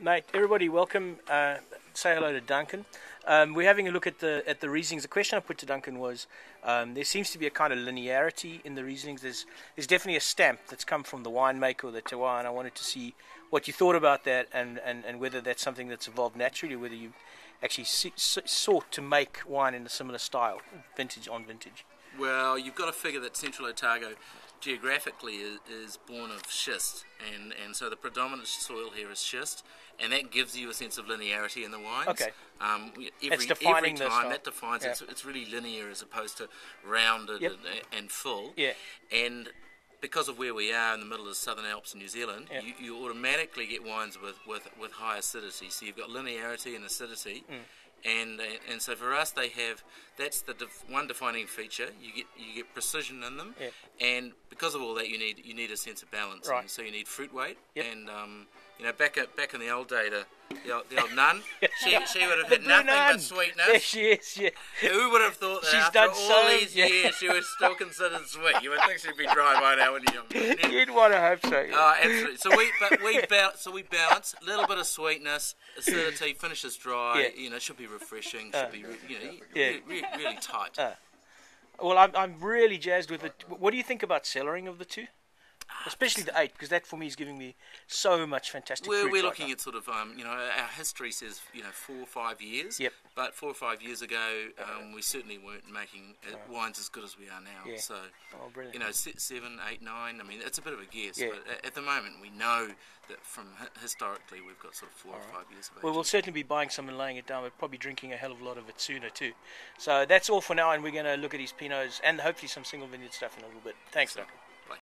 Mate, everybody, welcome. Say hello to Duncan. We're having a look at the Rieslings. The question I put to Duncan was, there seems to be a kind of linearity in the Rieslings. There's definitely a stamp that's come from the winemaker or the terroir, and I wanted to see what you thought about that, and whether that's something that's evolved naturally, or whether you actually sought to make wine in a similar style, vintage on vintage. Well, you've got to figure that Central Otago geographically is born of schist, and so the predominant soil here is schist, and that gives you a sense of linearity in the wines. Okay. Every time that defines it. It's really linear as opposed to rounded and full. Yeah. And because of where we are in the middle of the Southern Alps in New Zealand, you automatically get wines with high acidity. So you've got linearity and acidity. And so for us, that's the one defining feature. You get precision in them, and because of all that, you need a sense of balance. Right. And so you need fruit weight, and back in the old day, the old nun, she would have had nothing but sweetness. There she is. Yeah. Who would have thought that She's after done all these years she was still considered sweet? You would think she'd be dry by now, wouldn't you? You'd want to hope so. Oh, absolutely. So we balance a little bit of sweetness, acidity, finishes dry. Yeah. Should be refreshing. Should be really tight. Well, I'm really jazzed with it. What do you think about cellaring of the two? Especially the 8, because that for me is giving me so much fantastic fruit. We're looking at sort of, our history says, 4 or 5 years. Yep. But 4 or 5 years ago, we certainly weren't making wines as good as we are now. Yeah. So, brilliant. 7, 8, 9. I mean, it's a bit of a guess. Yeah. But at the moment, we know that from historically, we've got sort of 4 or 5 years of age. Well, we'll certainly be buying some and laying it down. We're probably drinking a hell of a lot of it sooner too. So that's all for now, and we're going to look at his Pinots and hopefully some single vineyard stuff in a little bit. Thanks, Duncan.